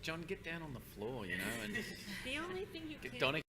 John, get down on the floor, you know, and The only thing you can't don't.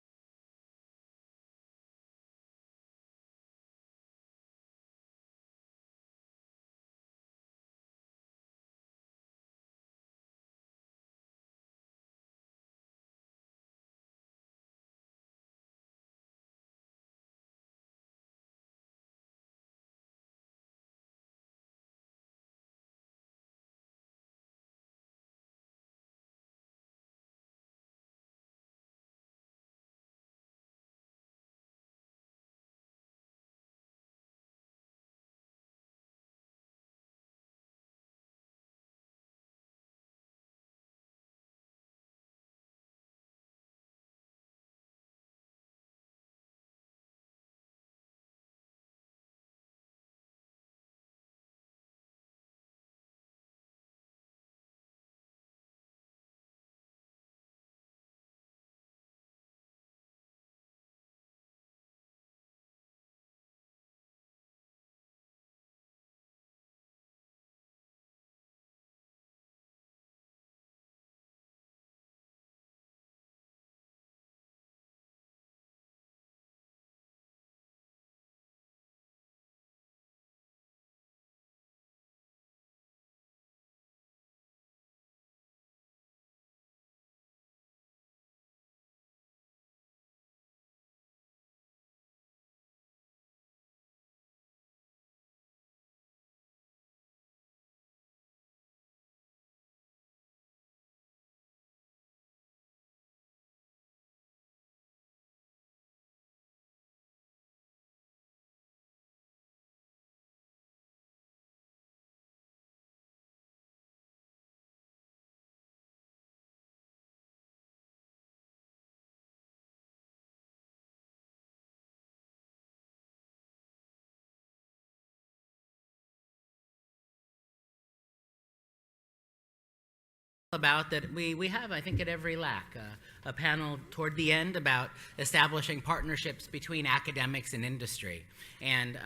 About that we have, I think, at every LAC, a panel toward the end about establishing partnerships between academics and industry. And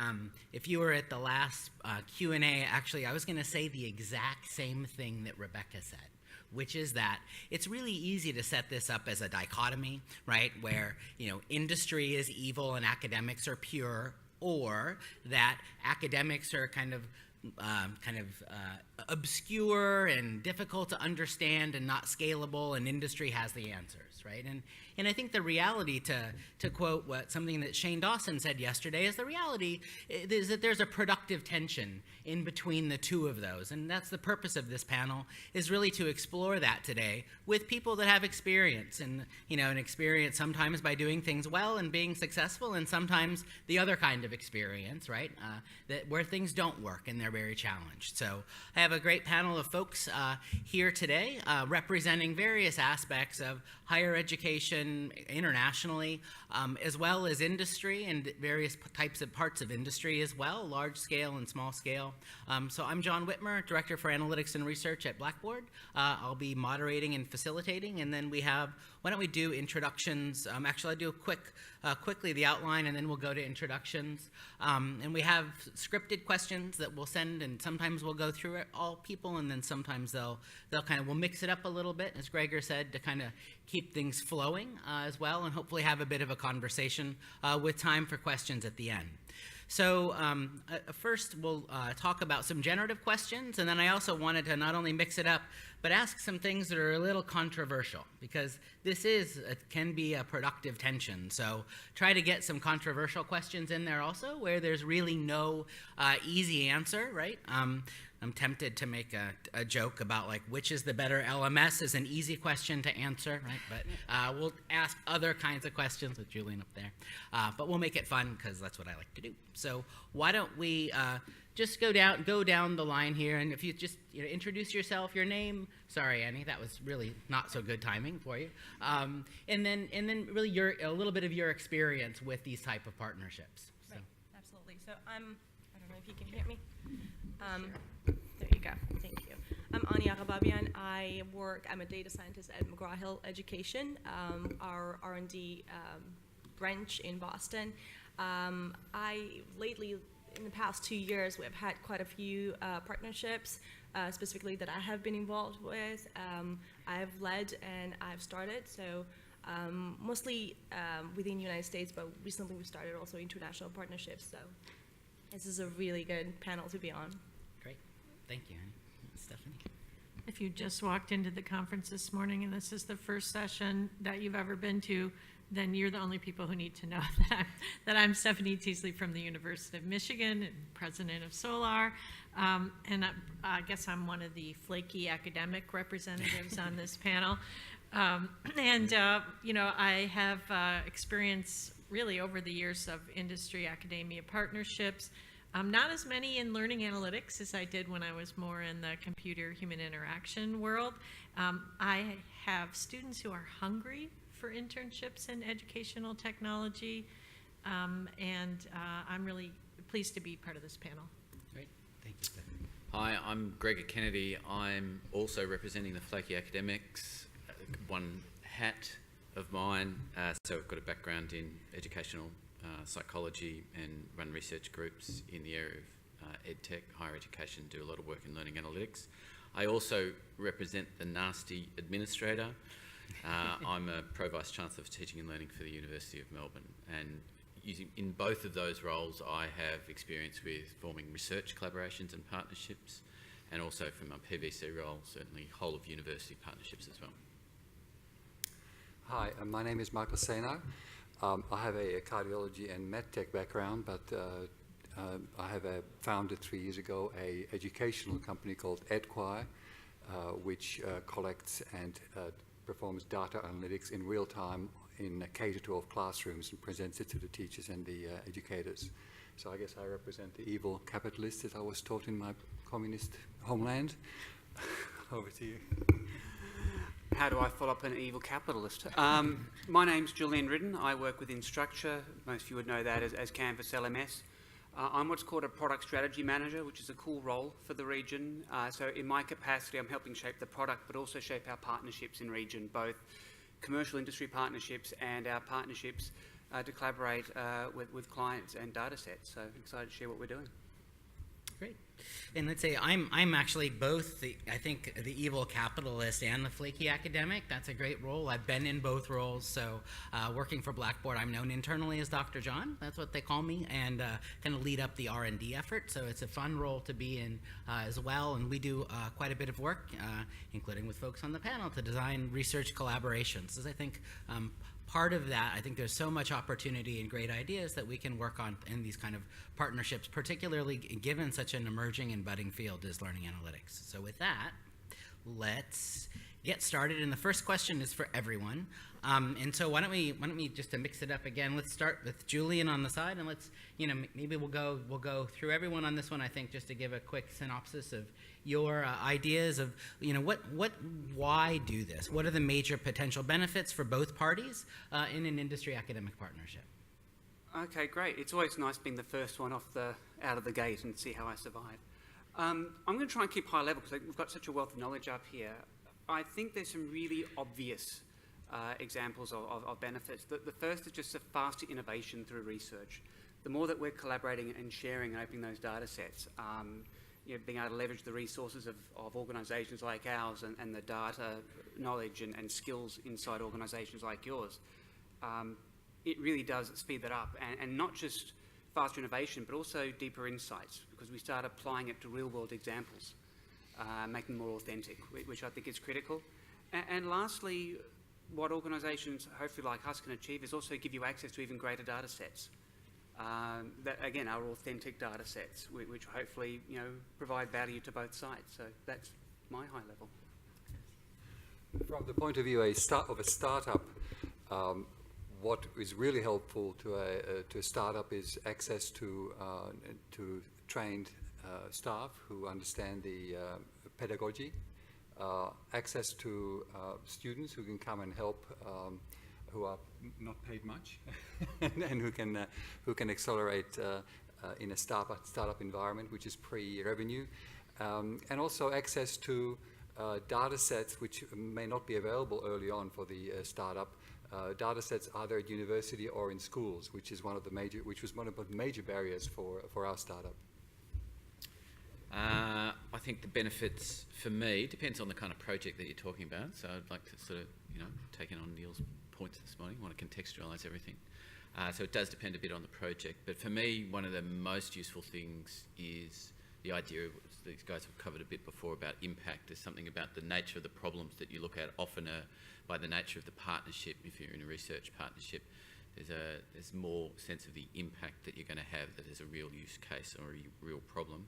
if you were at the last Q&A, actually, I was going to say the exact same thing that Rebecca said, which is that it's really easy to set this up as a dichotomy, right, where, you know, industry is evil and academics are pure, or that academics are kind of obscure and difficult to understand and not scalable, and industry has the answers, right? And I think the reality, to quote something that Shane Dawson said yesterday, is the reality is that there's a productive tension in between the two of those. And that's the purpose of this panel, is really to explore that today with people that have experience, and, you know, an experience sometimes by doing things well and being successful, and sometimes the other kind of experience, right? That where things don't work and they're very challenged. So I have a great panel of folks here today representing various aspects of higher education internationally, as well as industry and various types of parts of industry as well, large scale and small scale. So I'm John Whitmer, Director for Analytics and Research at Blackboard. I'll be moderating and facilitating, and then we have, why don't we do introductions? Actually, I'll do quickly the outline, and then we'll go to introductions. And we have scripted questions that we'll send, and sometimes we'll go through it all people, and then sometimes they'll we'll mix it up a little bit, as Gregor said, to kind of keep things flowing as well, and hopefully have a bit of a conversation with time for questions at the end. So first we'll talk about some generative questions, and then I also wanted to not only mix it up, but ask some things that are a little controversial, because this can be a productive tension. So try to get some controversial questions in there also, where there's really no easy answer, right? I'm tempted to make a joke about, like, which is the better LMS is an easy question to answer, right? But we'll ask other kinds of questions with Julian up there. But we'll make it fun, because that's what I like to do. So why don't we just go down the line here, and if you just, you know, introduce yourself, your name. Sorry, Annie, that was really not so good timing for you. And then really a little bit of your experience with these type of partnerships. So. Right, absolutely. So I don't know if you can hear me. There you go. Thank you. I'm Anya Rababian. I'm a data scientist at McGraw-Hill Education, our R&D branch in Boston. Lately, in the past 2 years, we've had quite a few partnerships specifically that I have been involved with. I've led and I've started, so mostly within the United States, but recently we started also international partnerships, so this is a really good panel to be on. Great. Thank you, Annie. Stephanie? If you just walked into the conference this morning and this is the first session that you've ever been to, then you're the only people who need to know that I'm Stephanie Teasley from the University of Michigan and president of SOLAR. And I guess I'm one of the flaky academic representatives on this panel. You know, I have experience really over the years of industry-academia partnerships. Not as many in learning analytics as I did when I was more in the computer-human interaction world. I have students who are hungry for internships in educational technology, and I'm really pleased to be part of this panel. Great. Thank you, Stephanie. Hi, I'm Gregor Kennedy. I'm also representing the Flaky Academics. One hat of mine, so I've got a background in educational psychology and run research groups in the area of EdTech, higher education, do a lot of work in learning analytics. I also represent the nasty administrator. I'm a Pro Vice Chancellor for Teaching and Learning for the University of Melbourne, and in both of those roles I have experience with forming research collaborations and partnerships, and also from my PVC role, certainly whole of university partnerships as well. Hi, my name is Michael Seno. I have a cardiology and medtech background, but I have founded 3 years ago a educational company called EdQuire, which collects and performs data analytics in real time in K-12 classrooms and presents it to the teachers and the educators. So I guess I represent the evil capitalists, as I was taught in my communist homeland. Over to you. How do I follow up an evil capitalist? My name's Julian Ridden. I work within Structure. Most of you would know that as Canvas LMS. I'm what's called a product strategy manager, which is a cool role for the region. So in my capacity, I'm helping shape the product, but also shape our partnerships in region, both commercial industry partnerships and our partnerships to collaborate with clients and data sets. So excited to share what we're doing. Great. And let's say I'm actually both I think the evil capitalist and the flaky academic. That's a great role. I've been in both roles. So working for Blackboard, I'm known internally as Dr. John. That's what they call me, and kind of lead up the R&D effort. So it's a fun role to be in as well. And we do quite a bit of work, including with folks on the panel, to design research collaborations. As I think part of that, I think there's so much opportunity and great ideas that we can work on in these kind of partnerships, particularly given such an emerging and budding field as learning analytics. So with that, let's get started. And the first question is for everyone. And so why don't we just to mix it up again, let's start with Julian on the side, and let's, maybe we'll go through everyone on this one, I think, just to give a quick synopsis of your ideas of, why do this? What are the major potential benefits for both parties in an industry academic partnership? Okay, great. It's always nice being the first one out of the gate and see how I survive. I'm going to try and keep high level because we've got such a wealth of knowledge up here. I think there's some really obvious examples of benefits. The first is just the faster innovation through research. The more that we're collaborating and sharing and opening those data sets, being able to leverage the resources of organisations like ours and the data knowledge and skills inside organisations like yours, it really does speed that up. And not just faster innovation, but also deeper insights, because we start applying it to real-world examples, making them more authentic, which I think is critical. And lastly, what organisations, hopefully like us, can achieve is also give you access to even greater data sets. That again are authentic data sets, which hopefully provide value to both sides. So that's my high level. From the point of view of a startup, what is really helpful to a startup is access to trained staff who understand the pedagogy, access to students who can come and help, who are not paid much, and who can accelerate in a startup environment, which is pre-revenue, and also access to data sets which may not be available early on for the startup. Data sets either at university or in schools, which was one of the major barriers for our startup. I think the benefits for me depends on the kind of project that you're talking about. So I'd like to sort of, take in on Neil's points this morning. I want to contextualise everything. So it does depend a bit on the project. But for me, one of the most useful things is the idea of, these guys have covered a bit before, about impact. There's something about the nature of the problems that you look at, often by the nature of the partnership. If you're in a research partnership, there's more sense of the impact that you're going to have, that there's a real use case or a real problem.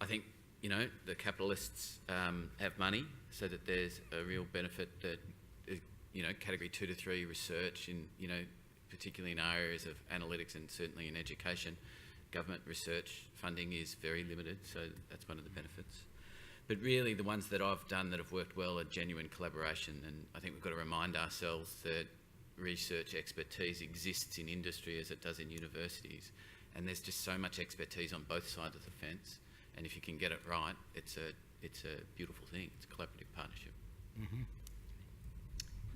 I think, the capitalists have money, so that there's a real benefit that, category 2 to 3 research in, particularly in areas of analytics and certainly in education, government research funding is very limited, so that's one of the benefits. But really the ones that I've done that have worked well are genuine collaboration, and I think we've got to remind ourselves that research expertise exists in industry as it does in universities, and there's just so much expertise on both sides of the fence, and if you can get it right, it's a beautiful thing. It's a collaborative partnership. Mm-hmm.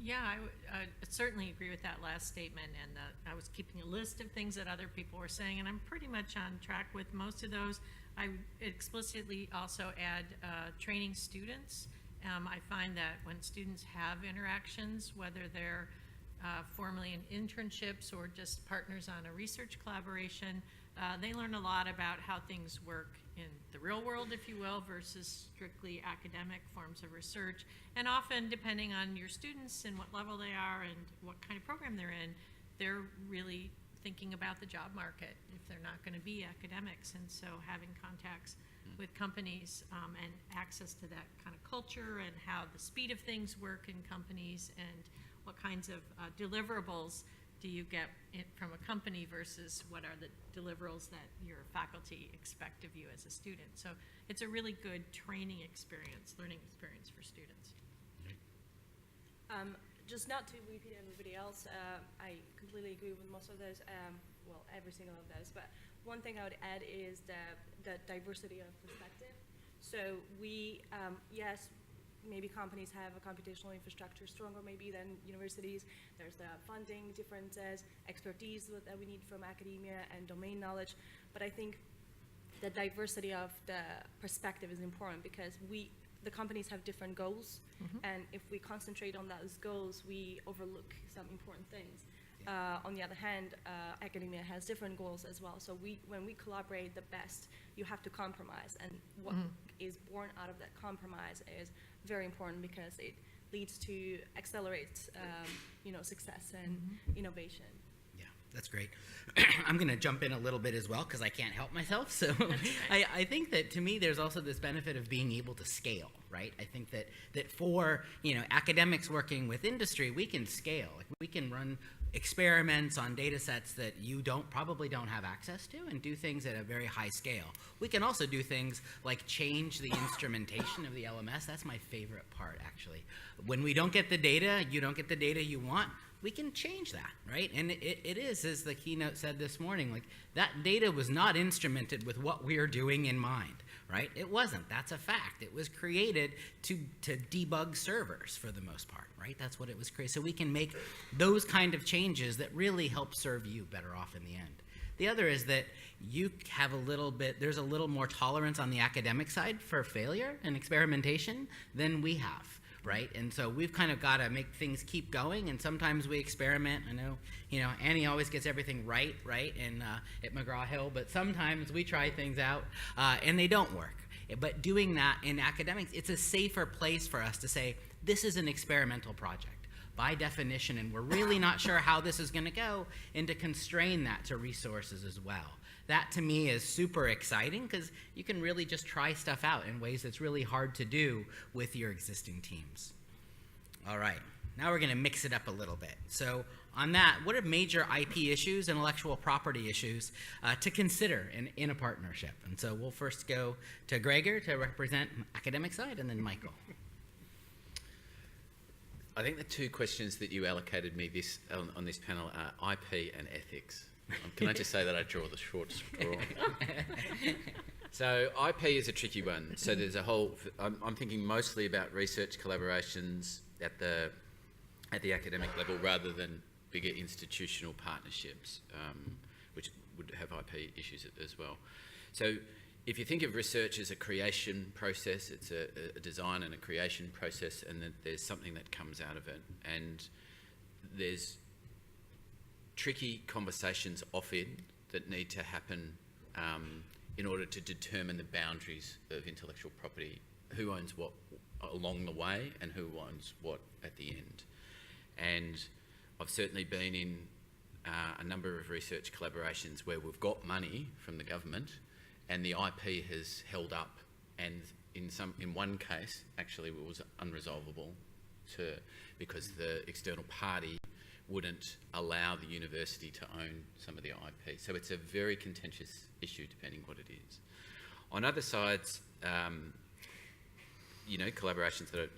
Yeah, I would certainly agree with that last statement, and I was keeping a list of things that other people were saying, and I'm pretty much on track with most of those. I would explicitly also add training students. I find that when students have interactions, whether they're formally in internships or just partners on a research collaboration, they learn a lot about how things work in the real world, if you will, versus strictly academic forms of research. And often, depending on your students and what level they are and what kind of program they're in, they're really thinking about the job market if they're not going to be academics. And so having contacts with companies and access to that kind of culture and how the speed of things work in companies and what kinds of deliverables do you get from a company versus what are the deliverables that your faculty expect of you as a student. So it's a really good training experience, learning experience for students. Just not to repeat everybody else, I completely agree with most of those, well, every single of those, but one thing I would add is the diversity of perspective. So we, yes, maybe companies have a computational infrastructure stronger maybe than universities. There's the funding differences, expertise that we need from academia, and domain knowledge. But I think the diversity of the perspective is important because the companies have different goals, and if we concentrate on those goals, we overlook some important things. On the other hand, academia has different goals as well. So when we collaborate the best, you have to compromise, and what is born out of that compromise is very important because it leads to accelerates, success and innovation. Yeah, that's great. I'm going to jump in a little bit as well because I can't help myself. So I think that to me, there's also this benefit of being able to scale, right? I think that for, academics working with industry, we can scale. Like we can run experiments on data sets that you probably don't have access to and do things at a very high scale. We can also do things like change the instrumentation of the LMS. That's my favorite part, actually. When we don't get the data, you don't get the data you want, we can change that, right? And it is, as the keynote said this morning, like that data was not instrumented with what we're doing in mind, right? It wasn't. That's a fact. It was created to debug servers for the most part, right? That's what it was created. So we can make those kind of changes that really help serve you better off in the end. The other is that you have there's a little more tolerance on the academic side for failure and experimentation than we have. Right? And so we've kind of got to make things keep going, and sometimes we experiment. I know, Annie always gets everything right, and at McGraw-Hill, but sometimes we try things out, and they don't work. But doing that in academics, it's a safer place for us to say, this is an experimental project by definition, and we're really not sure how this is going to go, and to constrain that to resources as well. That to me is super exciting because you can really just try stuff out in ways that's really hard to do with your existing teams. All right, now we're going to mix it up a little bit. So on that, what are major IP issues, intellectual property issues, to consider in a partnership? And so we'll first go to Gregor to represent academic side, and then Michael. I think the two questions that you allocated me on this panel are IP and ethics. Can I just say that I draw the short straw? So IP is a tricky one. So there's a whole. I'm thinking mostly about research collaborations at the academic level rather than bigger institutional partnerships, which would have IP issues as well. So if you think of research as a creation process, it's a design and a creation process, and that there's something that comes out of it. And there's tricky conversations often that need to happen in order to determine the boundaries of intellectual property, who owns what along the way and who owns what at the end. And I've certainly been in a number of research collaborations where we've got money from the government and the IP has held up, and in one case actually it was unresolvable because the external party wouldn't allow the university to own some of the IP. So it's a very contentious issue depending what it is. On other sides, collaborations that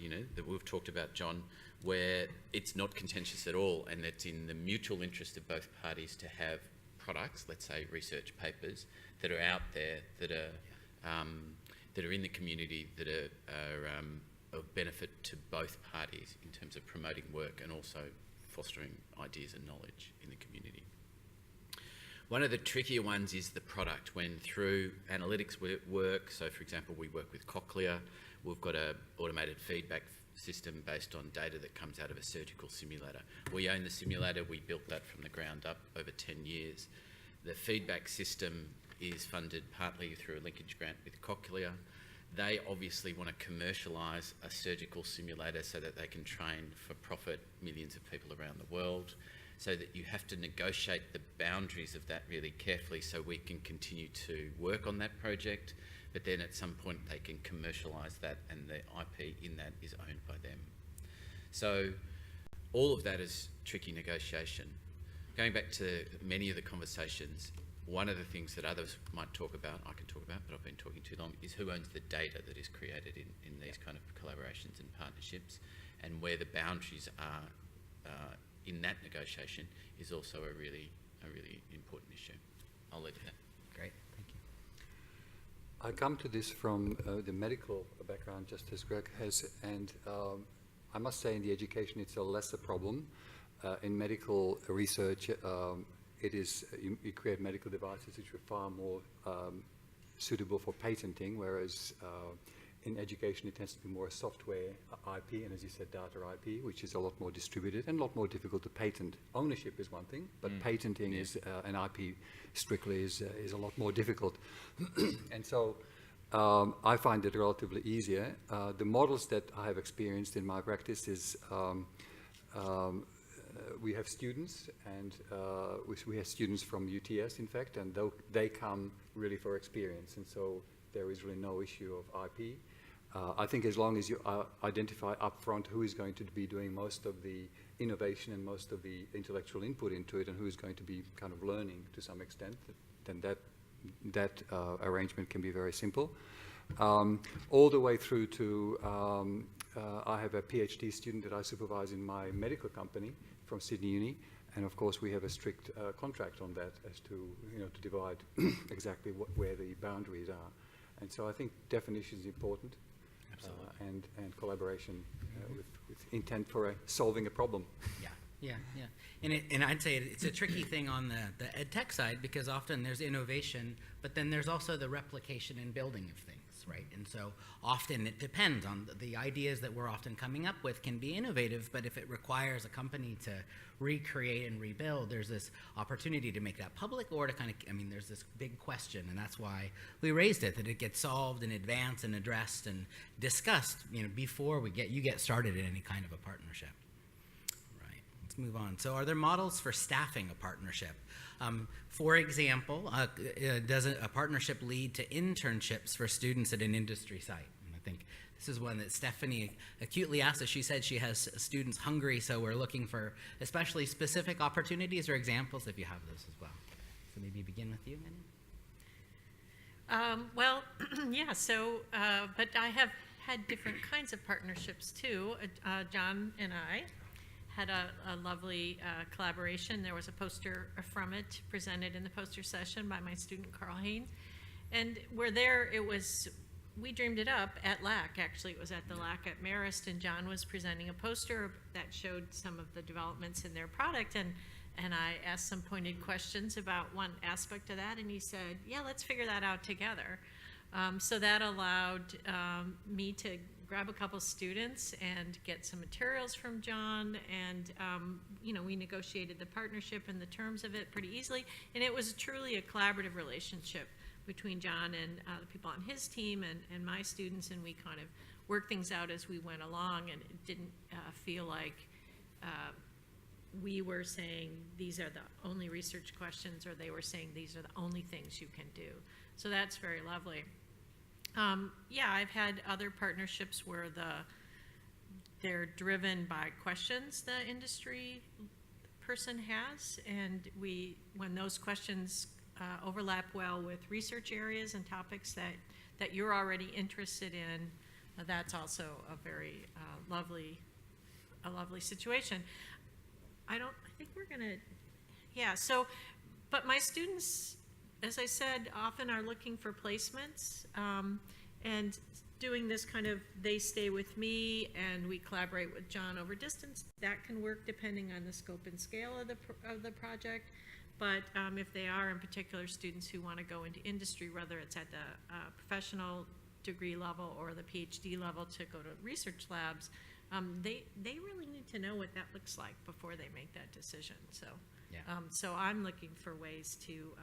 we've talked about, John, where it's not contentious at all, and it's in the mutual interest of both parties to have products, let's say research papers, that are out there, that are in the community, that are of benefit to both parties in terms of promoting work and also fostering ideas and knowledge in the community. One of the trickier ones is the product. When through analytics work, so for example, we work with Cochlear, we've got an automated feedback system based on data that comes out of a surgical simulator. We own the simulator, we built that from the ground up over 10 years. The feedback system is funded partly through a linkage grant with Cochlear. They obviously want to commercialise a surgical simulator so that they can train for profit millions of people around the world, so that you have to negotiate the boundaries of that really carefully so we can continue to work on that project, but then at some point they can commercialise that and the IP in that is owned by them. So all of that is tricky negotiation. Going back to many of the conversations, one of the things that others might talk about, I can talk about, but I've been talking too long, is who owns the data that is created in these kind of collaborations and partnerships, and where the boundaries are in that negotiation is also a really important issue. I'll leave it there. Great, thank you. I come to this from the medical background, just as Greg has, and I must say in the education it's a lesser problem. In medical research, it is, you create medical devices which are far more suitable for patenting, whereas in education it tends to be more a software IP, and as you said, data IP, which is a lot more distributed and a lot more difficult to patent. Ownership is one thing, but patenting is an IP strictly is a lot more difficult. And so I find it relatively easier. The models that I have experienced in my practice is we have students, and we have students from UTS, in fact, and they come really for experience, and so there is really no issue of IP. I think as long as you identify upfront who is going to be doing most of the innovation and most of the intellectual input into it, and who is going to be kind of learning to some extent, then that arrangement can be very simple. All the way through to, I have a PhD student that I supervise in my medical company from Sydney Uni, and of course we have a strict contract on that as to, to divide exactly where the boundaries are. And so I think definition is important, and collaboration with intent for solving a problem. Yeah. And I'd say it's a tricky thing on the ed tech side, because often there's innovation, but then there's also the replication and building of things, right? And so often it depends on the ideas that we're often coming up with can be innovative, but if it requires a company to recreate and rebuild, there's this opportunity to make that public, or to kind of, there's this big question, and that's why we raised it, that it gets solved in advance and addressed and discussed, before you get started in any kind of a partnership. Let's move on. So are there models for staffing a partnership? For example, does a partnership lead to internships for students at an industry site? And I think this is one that Stephanie acutely asked us. She said she has students hungry, so we're looking for especially specific opportunities or examples if you have those as well. So maybe begin with you, Minnie. Well, yeah, so, but I have had different kinds of partnerships too. John and I had a lovely collaboration. There was a poster from it presented in the poster session by my student Carl Haynes, and we dreamed it up at LAK. Actually, it was at the LAK at Marist, and John was presenting a poster that showed some of the developments in their product, and I asked some pointed questions about one aspect of that, and he said, yeah, let's figure that out together. So that allowed me to grab a couple students and get some materials from John, and we negotiated the partnership and the terms of it pretty easily, and it was truly a collaborative relationship between John and the people on his team and my students, and we kind of worked things out as we went along, and it didn't feel like we were saying these are the only research questions, or they were saying these are the only things you can do. So that's very lovely. I've had other partnerships where they're driven by questions the industry person has, and when those questions overlap well with research areas and topics that you're already interested in, that's also a very lovely situation. I think we're gonna, but my students, as I said, often are looking for placements, and doing this kind of, they stay with me and we collaborate with John over distance. That can work depending on the scope and scale of the project. But if they are in particular students who want to go into industry, whether it's at the professional degree level or the PhD level to go to research labs, they really need to know what that looks like before they make that decision. So, so I'm looking for ways to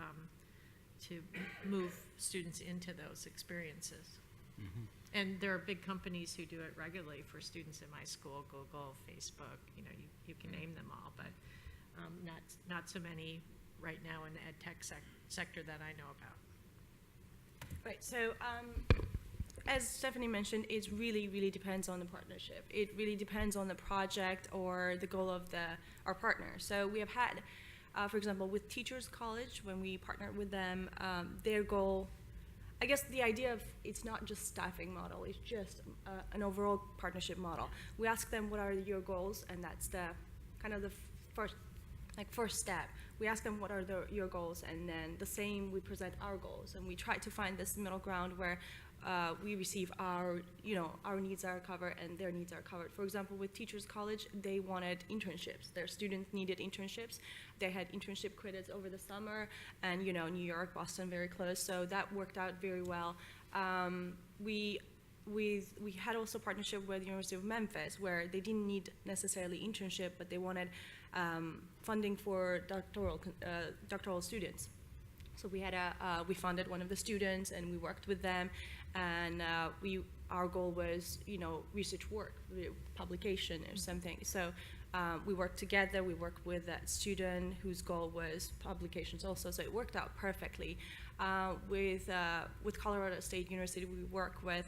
move students into those experiences. Mm-hmm. And there are big companies who do it regularly for students in my school: Google, Facebook. You can name them all, but not so many right now in the ed tech sector that I know about. Right. So, as Stephanie mentioned, it really, really depends on the partnership. It really depends on the project or the goal of our partner. So we have had, for example, with Teachers College, when we partnered with them, their goal, I guess the idea of it's not just staffing model, it's just an overall partnership model. We ask them, what are your goals? And that's the kind of the first step. We ask them, what are your goals? And then the same, we present our goals. And we try to find this middle ground where we receive our needs are covered and their needs are covered. For example, with Teachers College, they wanted internships. Their students needed internships. They had internship credits over the summer, and New York, Boston, very close. So that worked out very well. We had also partnership with the University of Memphis, where they didn't need necessarily internship, but they wanted funding for doctoral students. So we funded one of the students, and we worked with them, and our goal was research work, publication or something. So we worked together. We worked with that student whose goal was publications also. So it worked out perfectly. With Colorado State University, we work with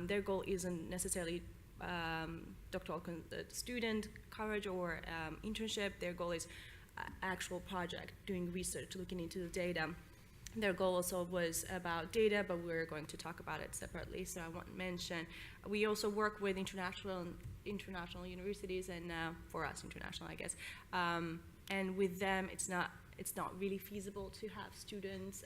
their goal isn't necessarily doctoral student coverage or internship. Their goal is actual project, doing research, looking into the data. Their goal also was about data, but we're going to talk about it separately, so I won't mention. We also work with international universities, and for us, international, I guess. And with them, it's not really feasible to have students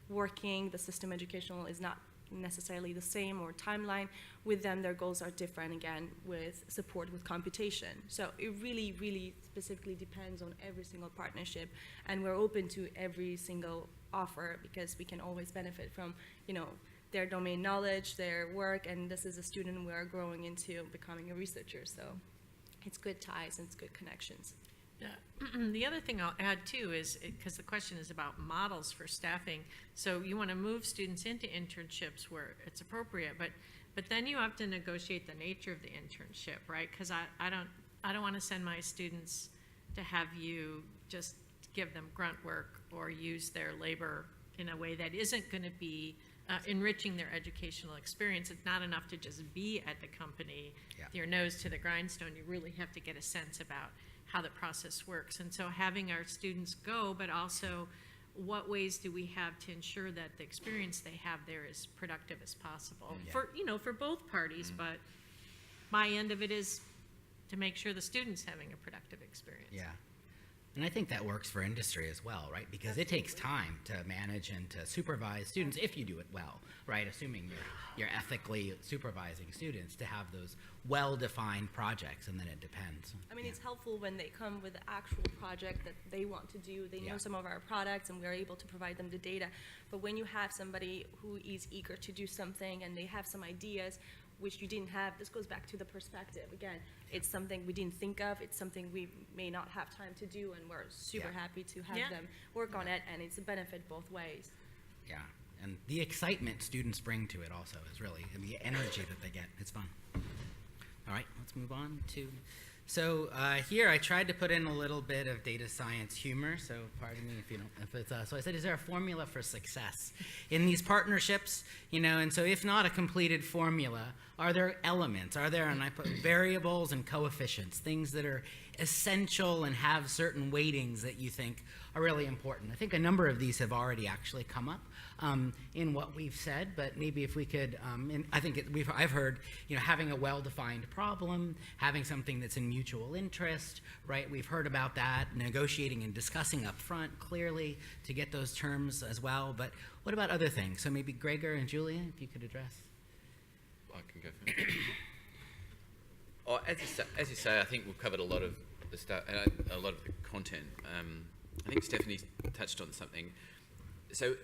working. The system educational is not necessarily the same, or timeline. With them, their goals are different, again, with support with computation. So it really, really specifically depends on every single partnership, and we're open to every single offer because we can always benefit from, their domain knowledge, their work, and this is a student we are growing into becoming a researcher. So it's good ties and it's good connections. The other thing I'll add too is, because the question is about models for staffing, so you want to move students into internships where it's appropriate, but then you have to negotiate the nature of the internship, right? Because I don't want to send my students to have you just give them grunt work or use their labor in a way that isn't going to be enriching their educational experience. It's not enough to just be at the company, your nose to the grindstone. You really have to get a sense about how the process works. And so having our students go, but also what ways do we have to ensure that the experience they have there is productive as possible for both parties, but my end of it is to make sure the student's having a productive experience. And I think that works for industry as well, right? Because it takes time to manage and to supervise students if you do it well, right? Assuming you're ethically supervising students to have those well-defined projects, and then it depends. I mean, it's helpful when they come with an actual project that they want to do. They know some of our products, and we're able to provide them the data. But when you have somebody who is eager to do something and they have some ideas, which you didn't have, this goes back to the perspective. Again, it's something we didn't think of, it's something we may not have time to do, and we're super happy to have them work on it, and it's a benefit both ways. Yeah, and the excitement students bring to it also is really, and the energy that they get, it's fun. All right, let's move on to, so here I tried to put in a little bit of data science humor, so pardon me if you don't, if it's, so I said, is there a formula for success in these partnerships, you know, and so if not a completed formula, are there elements, are there, and I put variables and coefficients, things that are essential and have certain weightings that you think are really important. I think a number of these have already actually come up in what we've said, but maybe if we could, I think I've heard, you know, having a well-defined problem, having something that's in mutual interest, right? We've heard about that, negotiating and discussing up front clearly to get those terms as well, but what about other things? So maybe Gregor and Julia, if you could address. I can go first. Oh, as you say, I think we've covered a lot of the stuff, a lot of the content. I think Stephanie touched on something. So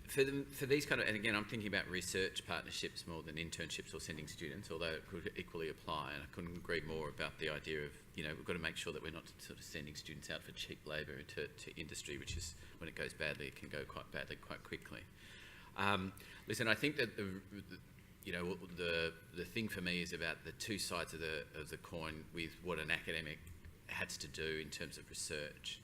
for these kind of, and again, I'm thinking about research partnerships more than internships or sending students, although it could equally apply, and I couldn't agree more about the idea of, you know, we've got to make sure that we're not sort of sending students out for cheap labour to industry, which is, when it goes badly, it can go quite badly quite quickly. Listen, I think that you know, the thing for me is about the two sides of the coin with what an academic has to do in terms of research.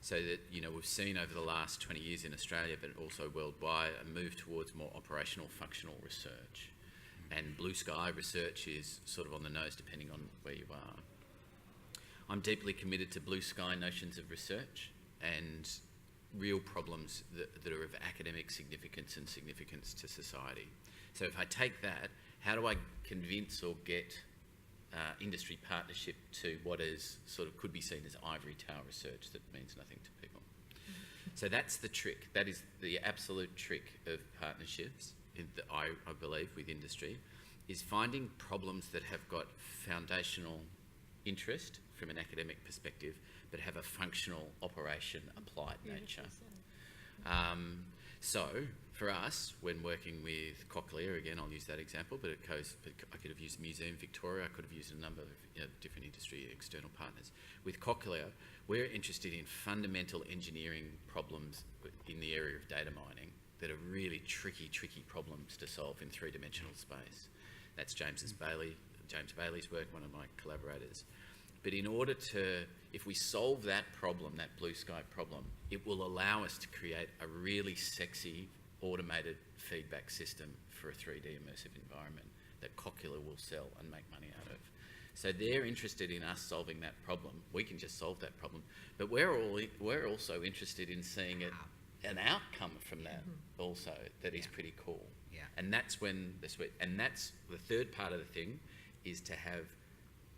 So that, you know, we've seen over the last 20 years in Australia, but also worldwide, a move towards more operational, functional research. And blue sky research is sort of on the nose depending on where you are. I'm deeply committed to blue sky notions of research and real problems that are of academic significance and significance to society. So if I take that, how do I convince or get industry partnership to what is sort of could be seen as ivory tower research that means nothing to people? So that's the trick. That is the absolute trick of partnerships, I believe, with industry, is finding problems that have got foundational interest from an academic perspective, but have a functional operation applied nature. So for us, when working with Cochlear, again, I'll use that example, but I could have used Museum Victoria, I could have used a number of different industry external partners. With Cochlear, we're interested in fundamental engineering problems in the area of data mining that are really tricky problems to solve in three-dimensional space. That's James Bailey's work, one of my collaborators. But in order to, if we solve that problem, that blue sky problem, it will allow us to create a really sexy automated feedback system for a 3D immersive environment that Cochlear will sell and make money out of. So they're interested in us solving that problem. We can just solve that problem. But we're also interested in seeing an outcome from that also that is pretty cool. Yeah. And that's when and that's the third part of the thing, is to have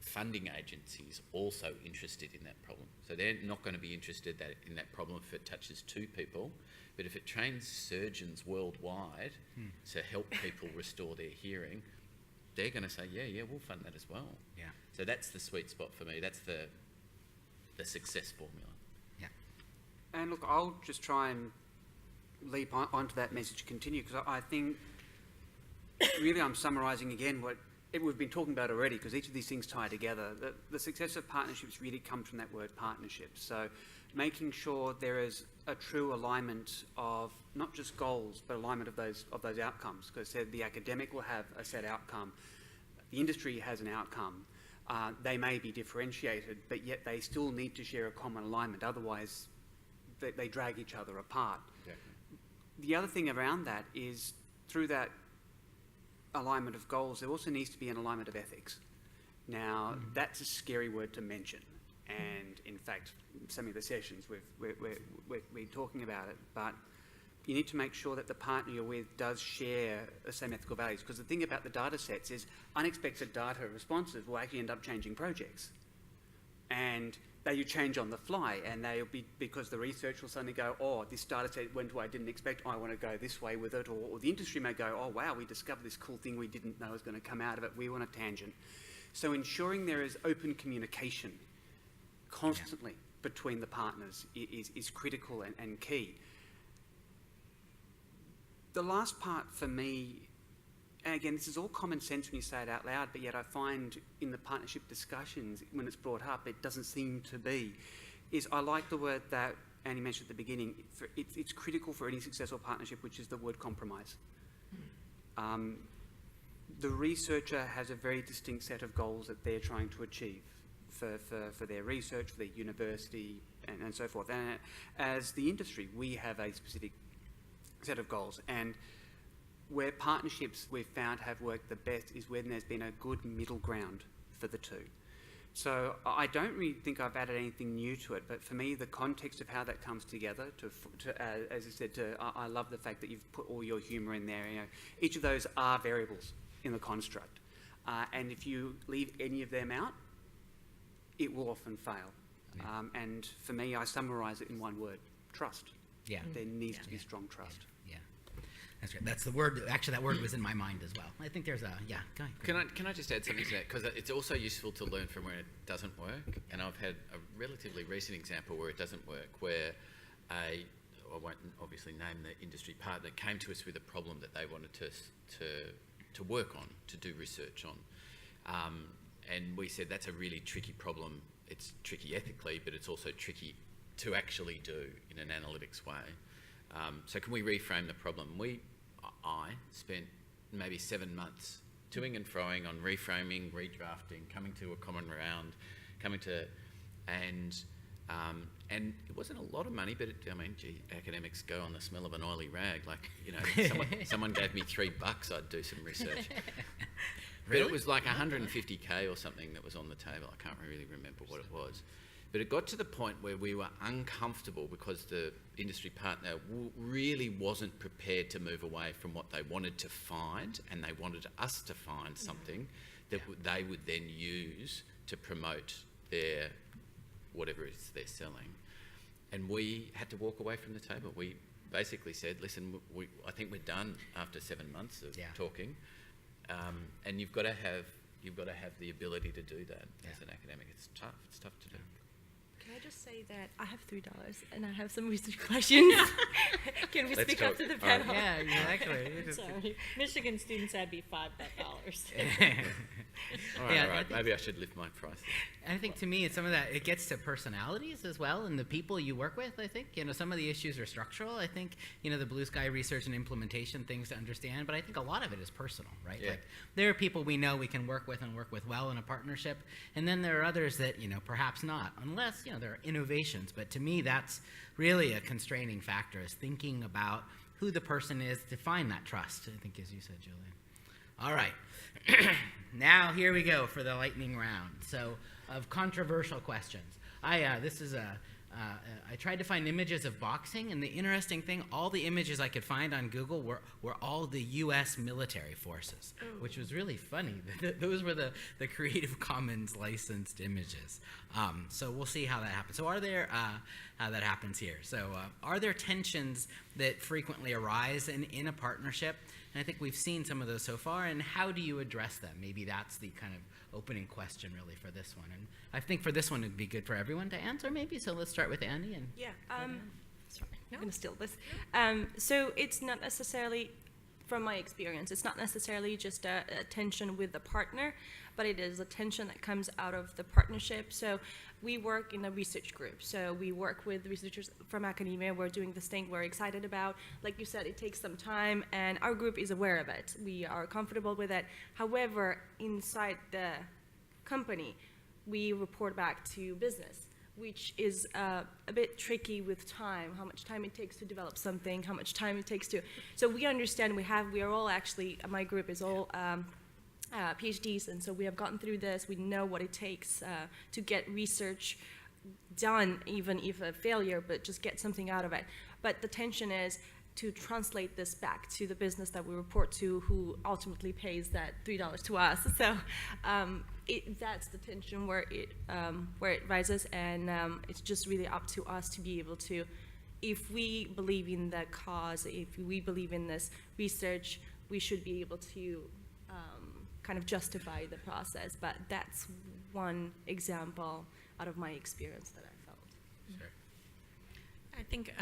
funding agencies also interested in that problem. So they're not going to be interested in that problem if it touches two people, but if it trains surgeons worldwide to help people restore their hearing, they're going to say, yeah, we'll fund that as well. Yeah. So that's the sweet spot for me. That's the success formula. Yeah. And look, I'll just try and leap onto that message to continue, because I think really I'm summarising again what we've been talking about already, because each of these things tie together. The success of partnerships really comes from that word partnership. So making sure there is a true alignment of not just goals, but alignment of those outcomes. Because the academic will have a set outcome, the industry has an outcome. They may be differentiated, but yet they still need to share a common alignment. Otherwise, they drag each other apart. Exactly. The other thing around that is, through that alignment of goals, there also needs to be an alignment of ethics. Now, that's a scary word to mention, and in fact, some of the sessions we're talking about it, but you need to make sure that the partner you're with does share the same ethical values, because the thing about the data sets is unexpected data responses will actually end up changing projects. And They change on the fly, and they'll be, because the research will suddenly go, oh, this data set went where I didn't expect, I want to go this way with it, or the industry may go, oh wow, we discovered this cool thing we didn't know was going to come out of it, we want a tangent. So ensuring there is open communication constantly between the partners is critical and key. The last part for me, and again, this is all common sense when you say it out loud, but yet I find in the partnership discussions, when it's brought up, it doesn't seem to be, is I like the word that Annie mentioned at the beginning. It's critical for any successful partnership, which is the word compromise. The researcher has a very distinct set of goals that they're trying to achieve for their research, for their university, and so forth. And as the industry, we have a specific set of goals. And where partnerships we've found have worked the best is when there's been a good middle ground for the two. So I don't really think I've added anything new to it, but for me, the context of how that comes together, as I said, I love the fact that you've put all your humour in there. You know, each of those are variables in the construct, and if you leave any of them out, it will often fail. Yeah. And for me, I summarise it in one word: trust. Yeah. There needs to be strong trust. Yeah. That's right. That's the word. Actually, that word was in my mind as well. I think there's a, go ahead. Can I just add something to that? Because it's also useful to learn from where it doesn't work. And I've had a relatively recent example where it doesn't work, where I won't obviously name the industry partner, came to us with a problem that they wanted to work on, to do research on. And we said, that's a really tricky problem. It's tricky ethically, but it's also tricky to actually do in an analytics way. So can we reframe the problem? I spent maybe 7 months toing and froing on reframing, redrafting, coming to a common round, and it wasn't a lot of money, but academics go on the smell of an oily rag. Like, you know, someone gave me $3, I'd do some research. Really? But it was like 150K or something that was on the table. I can't really remember what it was. But it got to the point where we were uncomfortable because the industry partner really wasn't prepared to move away from what they wanted to find, and they wanted us to find something that they would then use to promote their whatever it is they're selling. And we had to walk away from the table. We basically said, listen, I think we're done after 7 months of talking, and you've got to have the ability to do that as an academic. It's tough to do. Can I just say that I have $3 and I have some research questions. Can we Let's speak talk. up to the All right. panel? Yeah, exactly. Sorry, Michigan students, that'd be $5. All right, Yeah, all right. I think- Maybe I should lift my price. I think to me, it's some of that, it gets to personalities as well and the people you work with, I think. You know, some of the issues are structural. I think, you know, the blue sky research and implementation things to understand, but I think a lot of it is personal, right? Yeah. Like, there are people we know we can work with and work with well in a partnership, and then there are others that, you know, perhaps not, unless, you know, there are innovations. But to me, that's really a constraining factor, is thinking about who the person is to find that trust, I think, as you said, Julian. All right. Now here we go for the lightning round. So, of controversial questions. I tried to find images of boxing, and the interesting thing, all the images I could find on Google were all the U.S. military forces, which was really funny. Those were the Creative Commons licensed images. So we'll see how that happens. So are there, how that happens here. So are there tensions that frequently arise in a partnership? And I think we've seen some of those so far, and how do you address them? Maybe that's the kind of opening question really for this one. And I think for this one it'd be good for everyone to answer maybe, so let's start with Andy. And Yeah. Sorry, I'm going to steal this. So it's not necessarily, from my experience, it's not necessarily just a tension with the partner, but it is a tension that comes out of the partnership. So we work in a research group. So we work with researchers from academia. We're doing this thing we're excited about. Like you said, it takes some time, and our group is aware of it. We are comfortable with it. However, inside the company, we report back to business, which is a bit tricky with time, how much time it takes to develop something, how much time it takes to. So we understand we are all actually, my group is all PhDs, and so we have gotten through this. We know what it takes to get research done, even if a failure, but just get something out of it. But the tension is to translate this back to the business that we report to, who ultimately pays that $3 to us. So that's the tension where it rises, and it's just really up to us to be able to, if we believe in the cause, if we believe in this research, we should be able to kind of justify the process. But that's one example out of my experience that I felt. Sure. I think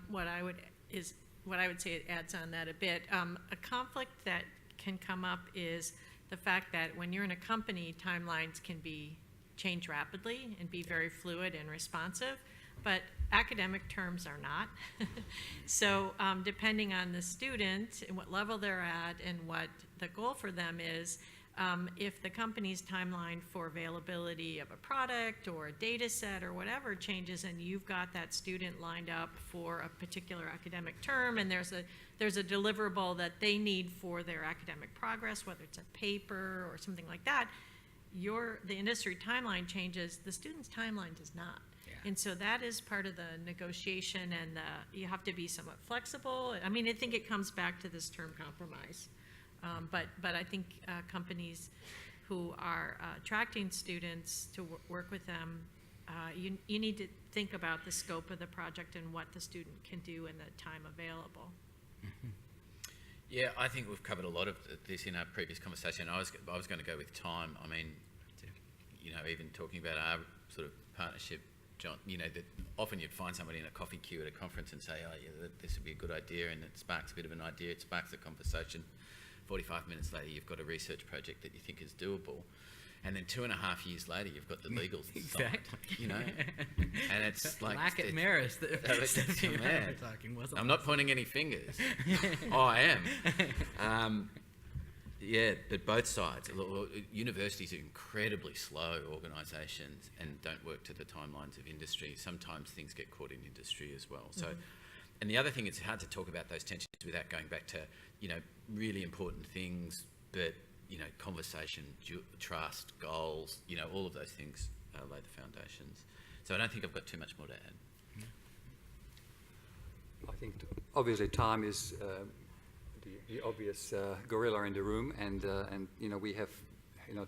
what I would say it adds on that a bit. A conflict that can come up is the fact that when you're in a company, timelines can change rapidly and be very fluid and responsive, but academic terms are not. So depending on the student and what level they're at and what the goal for them is, if the company's timeline for availability of a product or a data set or whatever changes, and you've got that student lined up for a particular academic term, and there's a deliverable that they need for their academic progress, whether it's a paper or something like that, the industry timeline changes, the student's timeline does not. Yeah. And so that is part of the negotiation, and you have to be somewhat flexible. I mean, I think it comes back to this term compromise. But I think companies who are attracting students to work with them, you need to think about the scope of the project and what the student can do in the time available. Mm-hmm. Yeah, I think we've covered a lot of this in our previous conversation. I was going to go with time. I mean, even talking about our sort of partnership, John, that often you'd find somebody in a coffee queue at a conference and say, oh yeah, this would be a good idea, and it sparks a bit of an idea, it sparks a conversation. 45 minutes later, you've got a research project that you think is doable. And then 2.5 years later, you've got the legals Exactly. signed, And it's like... LAK'18 Maris. I'm not pointing any fingers. Oh, I am. Yeah, but both sides. Universities are incredibly slow organisations and don't work to the timelines of industry. Sometimes things get caught in industry as well. So, and the other thing, it's hard to talk about those tensions without going back to, really important things, but, conversation, trust, goals, all of those things lay the foundations. So I don't think I've got too much more to add. I think obviously time is the obvious gorilla in the room, and we have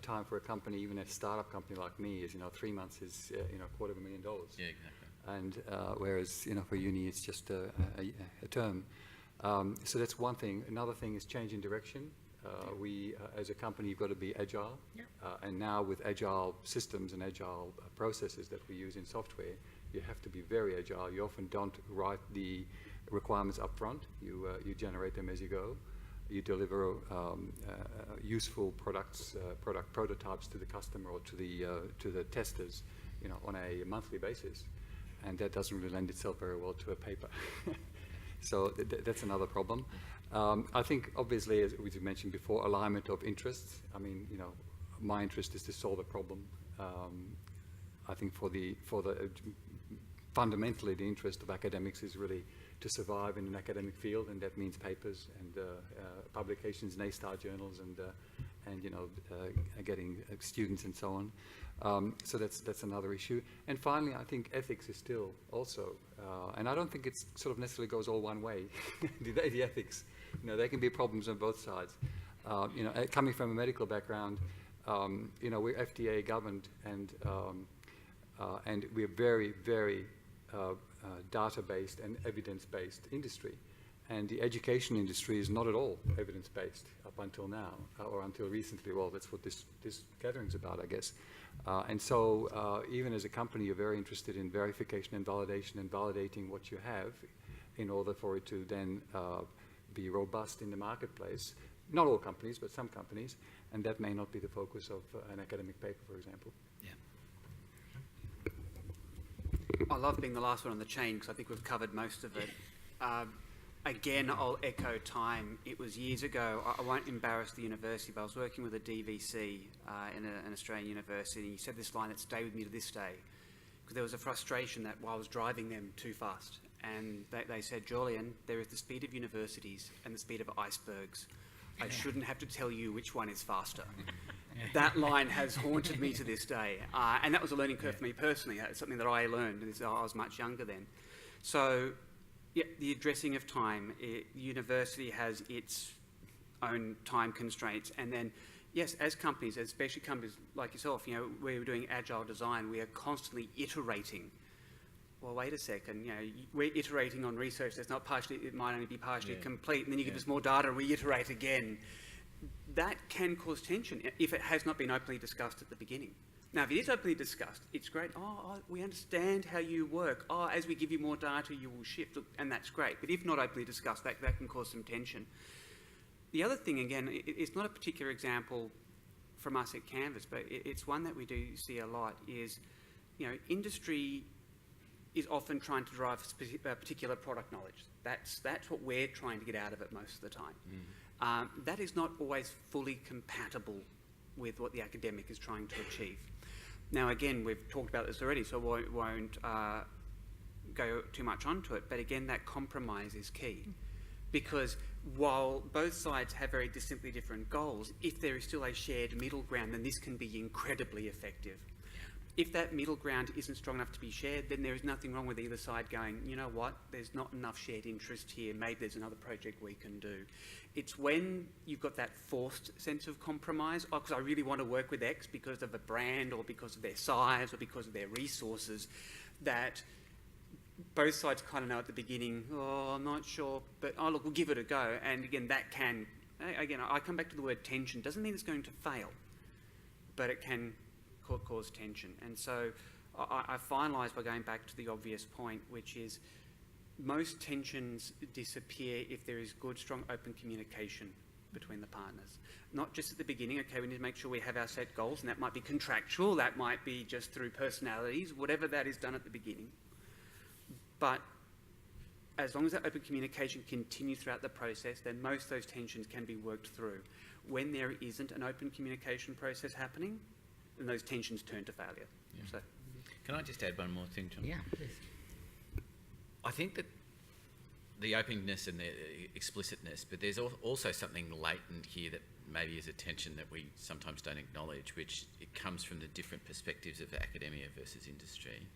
time for a company, even a startup company like me, is 3 months is $250,000. Yeah, exactly. And whereas for uni it's just a term. So that's one thing. Another thing is change in direction. We, as a company, you've got to be agile. Yep. And now with agile systems and agile processes that we use in software, you have to be very agile. You often don't write the requirements up front. You generate them as you go. You deliver useful product prototypes to the customer or to the testers, on a monthly basis. And that doesn't really lend itself very well to a paper. So that's another problem. I think, obviously, as we mentioned before, alignment of interests. I mean, my interest is to solve a problem. I think fundamentally, the interest of academics is really to survive in an academic field, and that means papers and publications in A-star journals and getting students and so on. So that's another issue. And finally, I think ethics is still also, and I don't think it's sort of necessarily goes all one way. the ethics, there can be problems on both sides. Coming from a medical background, we're FDA governed, and we're very, very data-based and evidence-based industry. And the education industry is not at all evidence-based up until now, or until recently. Well, that's what this gathering's about, I guess. And so even as a company, you're very interested in verification and validation and validating what you have in order for it to then be robust in the marketplace. Not all companies, but some companies. And that may not be the focus of an academic paper, for example. Yeah. I love being the last one on the chain because I think we've covered most of it. Again, I'll echo time. It was years ago. I won't embarrass the university, but I was working with a DVC in an Australian university, and he said this line that stayed with me to this day, because there was a frustration that while I was driving them too fast, and they said, Julian, there is the speed of universities and the speed of icebergs. I shouldn't have to tell you which one is faster. That line has haunted me to this day, and that was a learning curve for me personally. It's something that I learned. I was much younger then. So, yeah, the addressing of time. University has its own time constraints, and then yes, as companies, especially companies like yourself, you know, we're doing agile design, we are constantly iterating. Well, wait a second, you know, we're iterating on research that's not partially, it might only be partially complete, and then you give us more data and we iterate again. That can cause tension if it has not been openly discussed at the beginning. Now, if it is openly discussed, it's great. Oh, we understand how you work. Oh, as we give you more data, you will shift, and that's great. But if not openly discussed, that can cause some tension. The other thing, again, it's not a particular example from us at Canvas, but it's one that we do see a lot, is, you know, industry is often trying to drive particular product knowledge. That's what we're trying to get out of it most of the time. That is not always fully compatible with what the academic is trying to achieve. Now, again, we've talked about this already, so I won't go too much onto it, but again, that compromise is key. Because while both sides have very distinctly different goals, if there is still a shared middle ground, then this can be incredibly effective. If that middle ground isn't strong enough to be shared, then there is nothing wrong with either side going, you know what, there's not enough shared interest here, maybe there's another project we can do. It's when you've got that forced sense of compromise, oh, because I really want to work with X because of a brand or because of their size or because of their resources, that both sides kind of know at the beginning, oh, I'm not sure, but oh, look, we'll give it a go. And again, that can, again, I come back to the word tension. Doesn't mean it's going to fail, but it can cause tension. And so I finalise by going back to the obvious point, which is most tensions disappear if there is good, strong, open communication between the partners. Not just at the beginning, okay, we need to make sure we have our set goals, and that might be contractual, that might be just through personalities, whatever that is done at the beginning. But as long as that open communication continues throughout the process, then most of those tensions can be worked through. When there isn't an open communication process happening, then those tensions turn to failure. Yeah. So, can I just add one more thing, John? Yeah, please. I think that the openness and the explicitness, but there's also something latent here that maybe is a tension that we sometimes don't acknowledge, which it comes from the different perspectives of academia versus industry,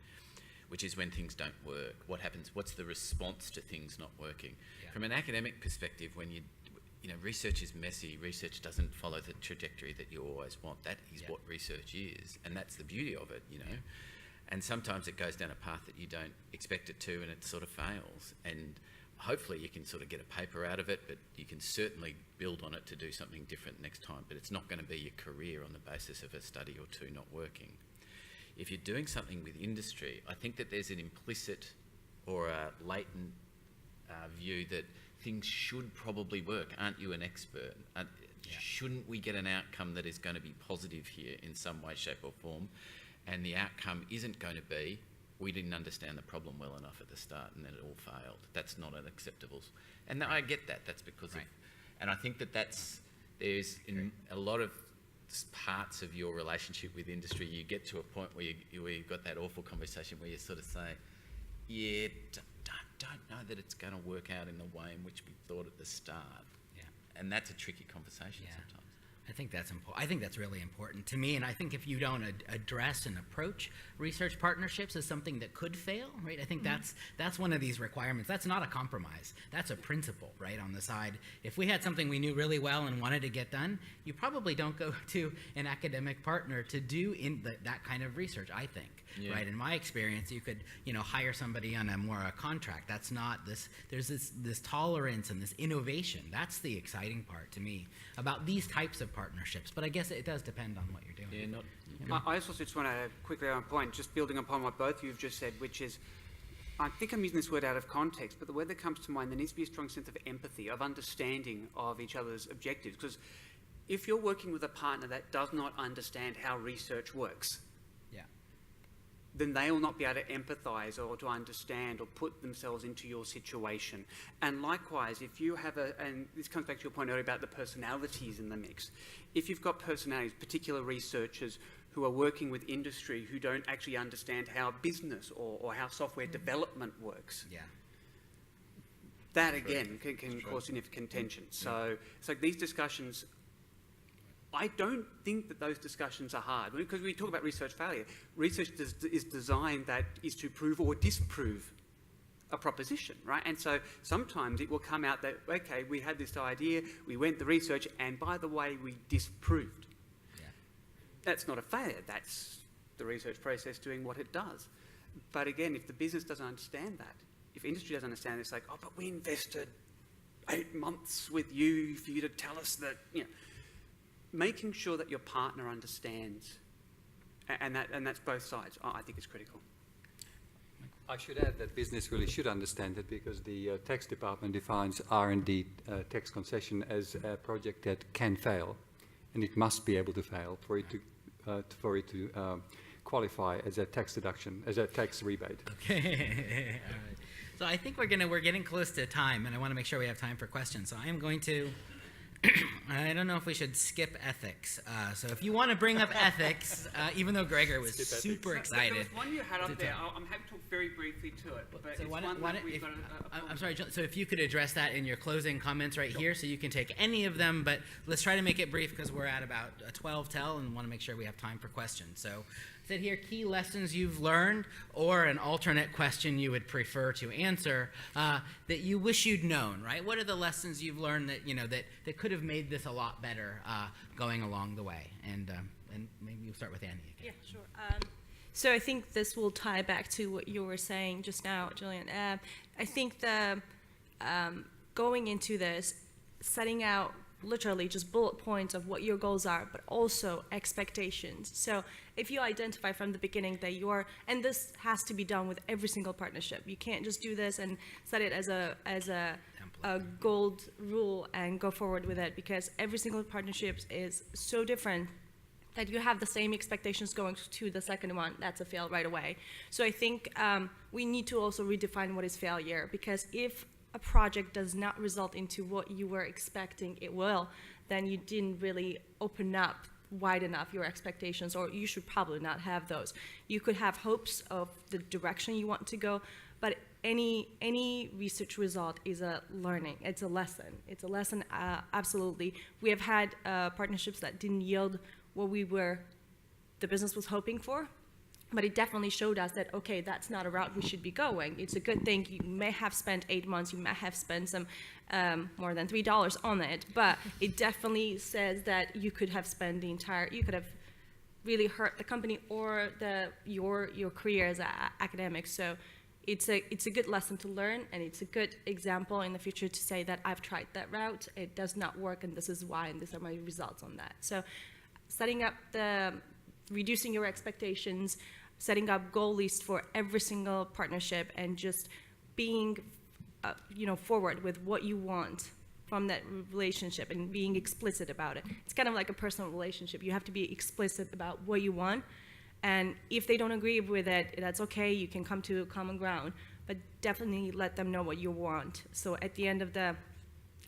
which is when things don't work. What happens? What's the response to things not working? Yeah. From an academic perspective, when you know, research is messy. Research doesn't follow the trajectory that you always want. That is what research is, and that's the beauty of it, you know. And sometimes it goes down a path that you don't expect it to, and it sort of fails. And hopefully you can sort of get a paper out of it, but you can certainly build on it to do something different next time. But it's not going to be your career on the basis of a study or two not working. If you're doing something with industry, I think that there's an implicit or a latent view that things should probably work. Aren't you an expert? Shouldn't we get an outcome that is going to be positive here in some way, shape or form? And the outcome isn't going to be, we didn't understand the problem well enough at the start and then it all failed. That's not an acceptable. And I get that. That's because of, and I think that there's in a lot of parts of your relationship with industry, you get to a point where you've got that awful conversation where you sort of say, yeah, don't know that it's going to work out in the way in which we thought at the start. Yeah. And that's a tricky conversation sometimes. I think that's important. I think that's really important to me, and I think if you don't address and approach research partnerships as something that could fail, right? I think that's one of these requirements. That's not a compromise. That's a principle, right? On the side, if we had something we knew really well and wanted to get done, you probably don't go to an academic partner to do that kind of research. I think, right? In my experience, you could hire somebody on a contract. That's not this. There's this tolerance and this innovation. That's the exciting part to me about these types of partnerships, but I guess it does depend on what you're doing. I also just want to quickly add a point, just building upon what both of you have just said, which is, I think I'm using this word out of context, but the word that comes to mind, there needs to be a strong sense of empathy, of understanding of each other's objectives, because if you're working with a partner that does not understand how research works, then they will not be able to empathise or to understand or put themselves into your situation. And likewise, if you have and this comes back to your point earlier about the personalities in the mix, if you've got personalities, particular researchers who are working with industry who don't actually understand how business or how software development works, that again can cause significant tension. So these discussions, I don't think that those discussions are hard, because we talk about research failure. Research is designed that is to prove or disprove a proposition, right? And so sometimes it will come out that, okay, we had this idea, we went the research, and by the way, we disproved that's not a failure. That's the research process doing what it does. But again, if the business doesn't understand that, if industry doesn't understand it, it's like, oh, but we invested 8 months with you for you to tell us that, making sure that your partner understands, and that's both sides, I think is critical. I should add that business really should understand it, because the tax department defines R&D tax concession as a project that can fail, and it must be able to fail for it to qualify as a tax deduction, as a tax rebate. Okay. All right. So I think we're getting close to time, and I want to make sure we have time for questions. So I am going to. I don't know if we should skip ethics. So if you want to bring up ethics, even though Gregor was super excited. There was one you had up there. I'm happy to talk very briefly to it, but so it's one that we've got I'm sorry, John, so if you could address that in your closing comments right here, so you can take any of them, but let's try to make it brief because we're at about 12 till and want to make sure we have time for questions. So I said here, key lessons you've learned, or an alternate question you would prefer to answer that you wish you'd known, right? What are the lessons you've learned that, that could have made this a lot better going along the way? And maybe we'll start with Annie again. Yeah, sure. So I think this will tie back to what you were saying just now, Julian. I think the going into this, setting out literally just bullet points of what your goals are, but also expectations. So if you identify from the beginning that and this has to be done with every single partnership. You can't just do this and set it as a gold rule and go forward with it, because every single partnership is so different that you have the same expectations going to the second one. That's a fail right away. So I think we need to also redefine what is failure, because if a project does not result into what you were expecting it will, then you didn't really open up wide enough your expectations, or you should probably not have those. You could have hopes of the direction you want to go, but any research result is a learning. It's a lesson. It's a lesson, absolutely. We have had partnerships that didn't yield what the business was hoping for, but it definitely showed us that, okay, that's not a route we should be going. It's a good thing. You may have spent 8 months, you may have spent some more than $3 on it, but it definitely says that you could have spent you could have really hurt the company or your career as an academic. So it's a good lesson to learn, and it's a good example in the future to say that I've tried that route, it does not work, and this is why, and these are my results on that. So setting up reducing your expectations, setting up goal lists for every single partnership, and just being, forward with what you want from that relationship and being explicit about it. It's kind of like a personal relationship. You have to be explicit about what you want, and if they don't agree with it, that's okay. You can come to common ground, but definitely let them know what you want. So at the end of the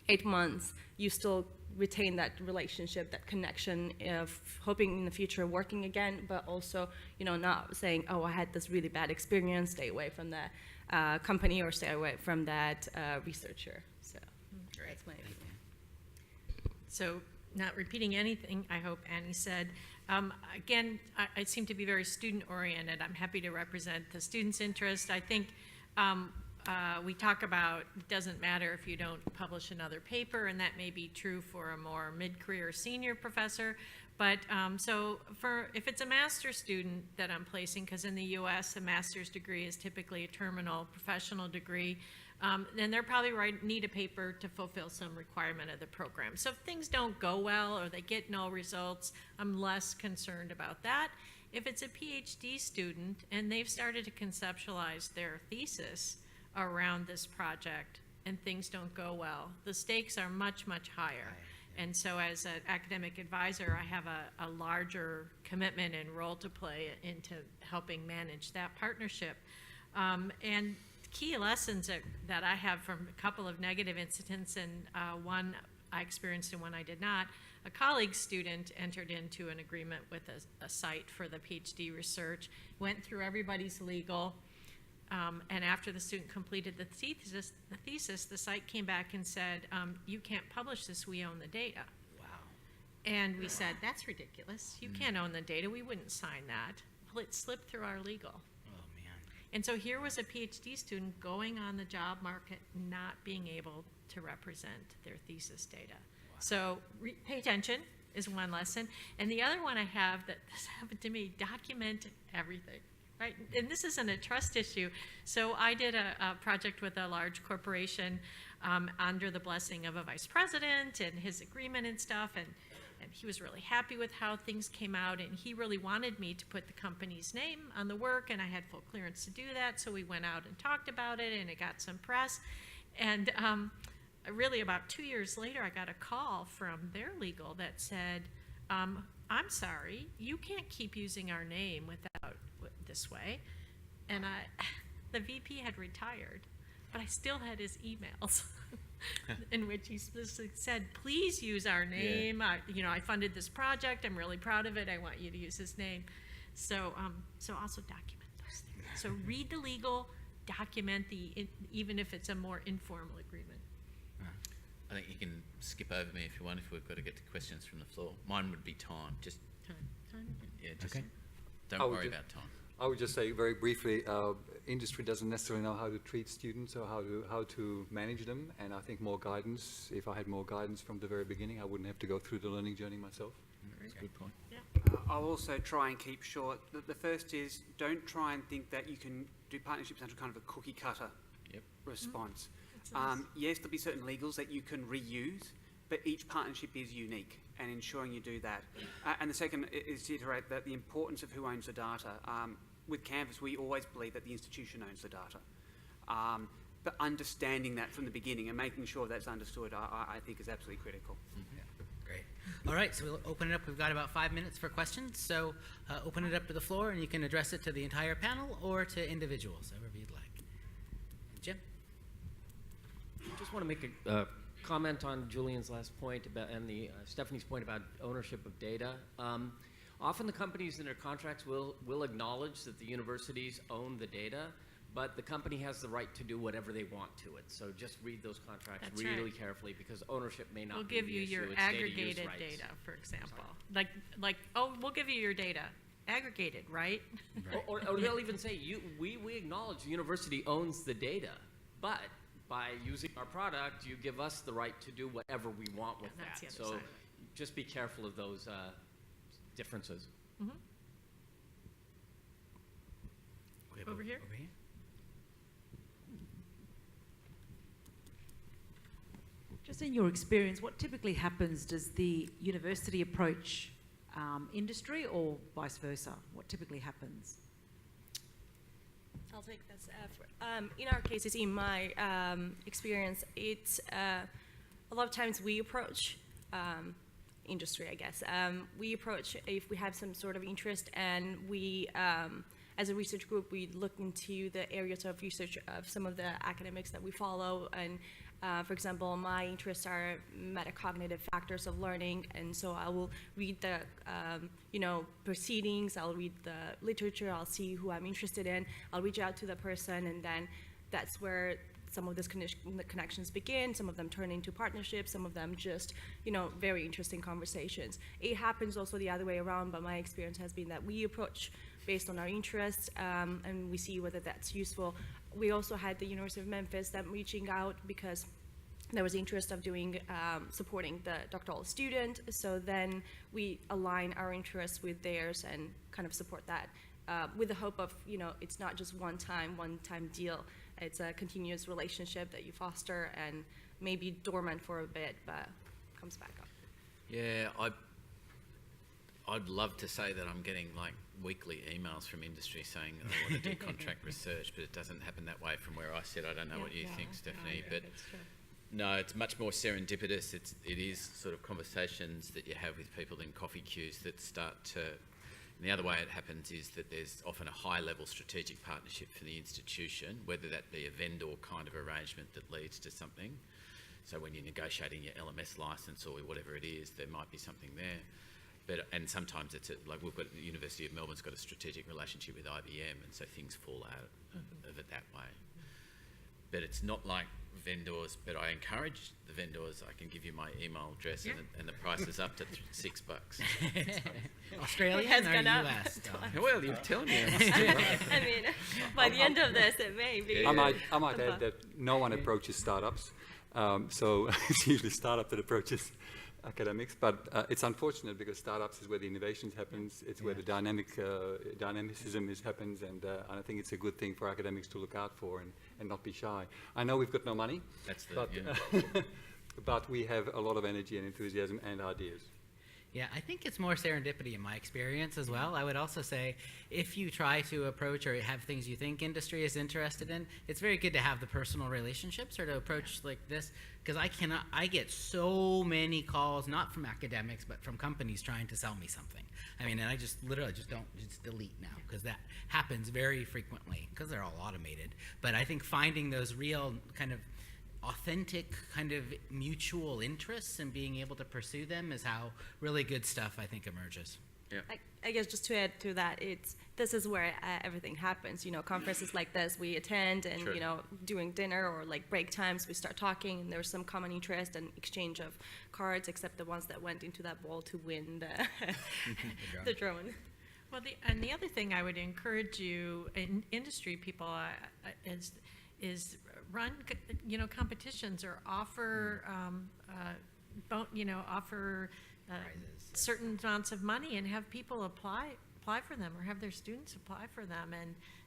8 months, you still retain that relationship, that connection of hoping in the future working again, but also, not saying, oh, I had this really bad experience, stay away from that company or stay away from that researcher. So that's my opinion. So not repeating anything, I hope Annie said. Again, I seem to be very student-oriented. I'm happy to represent the students' interest. I think we talk about it doesn't matter if you don't publish another paper, and that may be true for a more mid-career senior professor. But if it's a master's student that I'm placing, because in the U.S. a master's degree is typically a terminal professional degree, then they're probably need a paper to fulfill some requirement of the program. So if things don't go well or they get no results, I'm less concerned about that. If it's a PhD student and they've started to conceptualize their thesis around this project and things don't go well, the stakes are much, much higher. And so as an academic advisor, I have a larger commitment and role to play into helping manage that partnership. And key lessons that I have from a couple of negative incidents, and one I experienced and one I did not. A colleague student entered into an agreement with a site for the PhD research, went through everybody's legal, and after the student completed the thesis, the site came back and said, you can't publish this, we own the data. Wow. And we said, that's ridiculous. You can't own the data, we wouldn't sign that. Well, it slipped through our legal. Oh, man. And so here was a PhD student going on the job market, not being able to represent their thesis data. Wow. So pay attention. is one lesson. And the other one I have that this happened to me, document everything. Right? And this isn't a trust issue. So I did a project with a large corporation under the blessing of a vice president and his agreement and stuff. And he was really happy with how things came out. And he really wanted me to put the company's name on the work. And I had full clearance to do that. So we went out and talked about it, and it got some press. And really about 2 years later, I got a call from their legal that said, I'm sorry, you can't keep using our name without this way. And the VP had retired, but I still had his emails in which he specifically said, please use our name. I funded this project. I'm really proud of it. I want you to use his name. So also document those things. So read the legal, document even if it's a more informal agreement. I think you can skip over me if you want, if we've got to get to questions from the floor. Mine would be time. Just Time. Yeah, just Okay. don't worry about time. I would just say very briefly, industry doesn't necessarily know how to treat students or how to manage them, and I think more guidance, if I had more guidance from the very beginning, I wouldn't have to go through the learning journey myself. That's a good point. I'll also try and keep short. The first is, don't try and think that you can do partnerships under kind of a cookie cutter response. Yes, there'll be certain legals that you can reuse, but each partnership is unique, and ensuring you do that. And the second is to iterate that the importance of who owns the data. With Canvas, we always believe that the institution owns the data. But understanding that from the beginning and making sure that's understood, I think is absolutely critical. Great. All right, so we'll open it up. We've got about 5 minutes for questions. So open it up to the floor, and you can address it to the entire panel or to individuals, however you'd like. Jim? I just want to make a comment on Julian's last point about, and Stephanie's point about ownership of data. Often the companies in their contracts will acknowledge that the universities own the data, but the company has the right to do whatever they want to it. So just read those contracts That's really right. carefully, because ownership may not We'll be give the you issue. your It's data use aggregated rights. data, for example. We'll give you your data. Aggregated, right? Or they'll even say, we acknowledge the university owns the data, but by using our product, you give us the right to do whatever we want with That's that. the other So side. just be careful of those differences. Over here? Over here. Just in your experience, what typically happens? Does the university approach industry or vice versa? What typically happens? I'll take this. In our cases, in my experience, it's a lot of times we approach industry, I guess. We approach if we have some sort of interest, and we, as a research group, we look into the areas of research of some of the academics that we follow. And for example, my interests are metacognitive factors of learning, and so I will read the proceedings, I'll read the literature, I'll see who I'm interested in, I'll reach out to the person, and then that's where some of these connections begin. Some of them turn into partnerships, some of them just, very interesting conversations. It happens also the other way around, but my experience has been that we approach based on our interests, and we see whether that's useful. We also had the University of Memphis them reaching out because there was interest of doing supporting the doctoral student. So then we align our interests with theirs and kind of support that with the hope of, it's not just one-time deal. It's a continuous relationship that you foster and maybe dormant for a bit, but comes back up. Yeah, I'd love to say that I'm getting like weekly emails from industry saying that I want to do contract research, but it doesn't happen that way from where I sit. I don't know what you think, Stephanie, but no, it's much more serendipitous. It is sort of conversations that you have with people in coffee queues that start to. And the other way it happens is that there's often a high-level strategic partnership for the institution, whether that be a vendor kind of arrangement that leads to something. So when you're negotiating your LMS license or whatever it is, there might be something there. And sometimes it's like we've got the University of Melbourne's got a strategic relationship with IBM, and so things fall out of it that way. But it's not like vendors, but I encourage the vendors. I can give you my email address, and the price is up to $6. Australia has or gone up. US? Well, you're telling me. I mean, by the end of this, it may be. I might add that no one approaches startups, so it's usually startup that approaches. academics, but it's unfortunate because startups is where the innovations happens. It's where the dynamicism happens, and I think it's a good thing for academics to look out for and not be shy. I know we've got no money, That's the, but, yeah. but we have a lot of energy and enthusiasm and ideas. Yeah, I think it's more serendipity in my experience as well. I would also say if you try to approach or have things you think industry is interested in, it's very good to have the personal relationships or to approach like this, because I get so many calls, not from academics, but from companies trying to sell me something. I mean, and I just literally just delete now, because that happens very frequently because they're all automated. But I think finding those real kind of authentic kind of mutual interests and being able to pursue them is how really good stuff, I think, emerges. Yeah. I guess just to add to that, this is where everything happens. You know, conferences like this we attend, and Sure. you know, during dinner or like break times, we start talking, and there's some common interest and exchange of cards, except the ones that went into that ball to win the drone. Well, the other thing I would encourage you, industry people, is run, competitions or offer, offer Prizes. certain amounts of money and have people apply for them or have their students apply for them.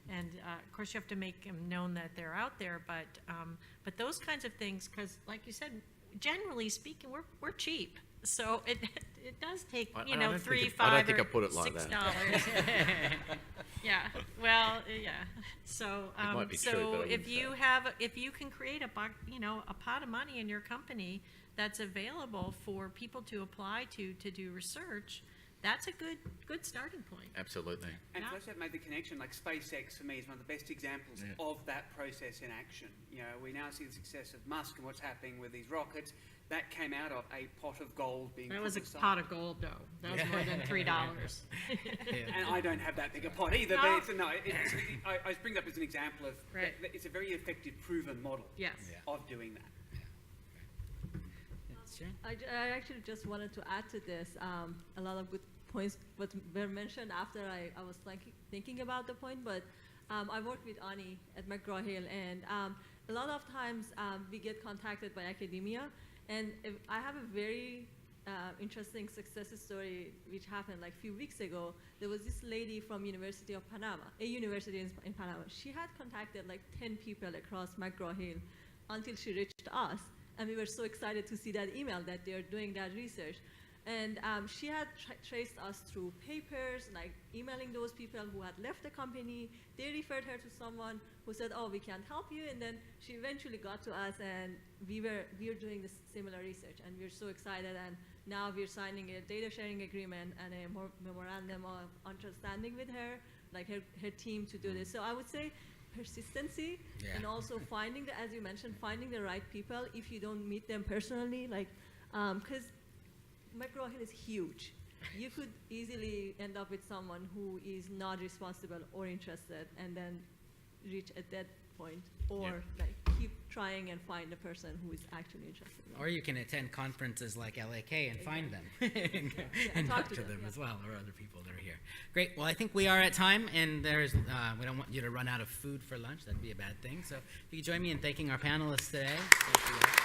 And of course, you have to make them known that they're out there. But those kinds of things, because like you said, generally speaking, we're cheap. So it does take, I don't think $3, it- I don't $5, think or I put it like that. $6. Yeah. Well, yeah. So might be true, but I wouldn't if you can create a pot of money in your company that's available for people to apply to do research, that's a good starting point. Absolutely. And Yeah. to also make the connection, like SpaceX for me is one of the best examples of that process in action. You know, we now see the success of Musk and what's happening with these rockets. That came out of a pot of gold being That put was a aside. pot of gold, though. That was more than $3. And I don't have that big a pot either, No. but I bring it up as an example of, Right. it's a very effective, proven model Yes. of doing that. I actually just wanted to add to this. A lot of good points were mentioned after I was thinking about the point, but I work with Ani at McGraw-Hill, and a lot of times we get contacted by academia, and I have a very interesting success story which happened like a few weeks ago. There was this lady from University of Panama, a university in Panama. She had contacted like 10 people across McGraw-Hill until she reached us. And we were so excited to see that email that they're doing that research. And she had traced us through papers, like emailing those people who had left the company. They referred her to someone who said, oh, we can't help you. And then she eventually got to us, and we were doing this similar research. And we're so excited. And now we're signing a data sharing agreement and a memorandum of understanding with her, like her team to do this. So I would say persistency, and also finding as you mentioned, finding the right people if you don't meet them personally, like, because McGraw-Hill is huge. You could easily end up with someone who is not responsible or interested, and then reach a dead point, or like keep trying and find a person who is actually interested. Or you can attend conferences like LAK and find them and talk to them as well, or other people that are here. Great. Well, I think we are at time, and there's we don't want you to run out of food for lunch. That'd be a bad thing. So if you could join me in thanking our panelists today. Thank you.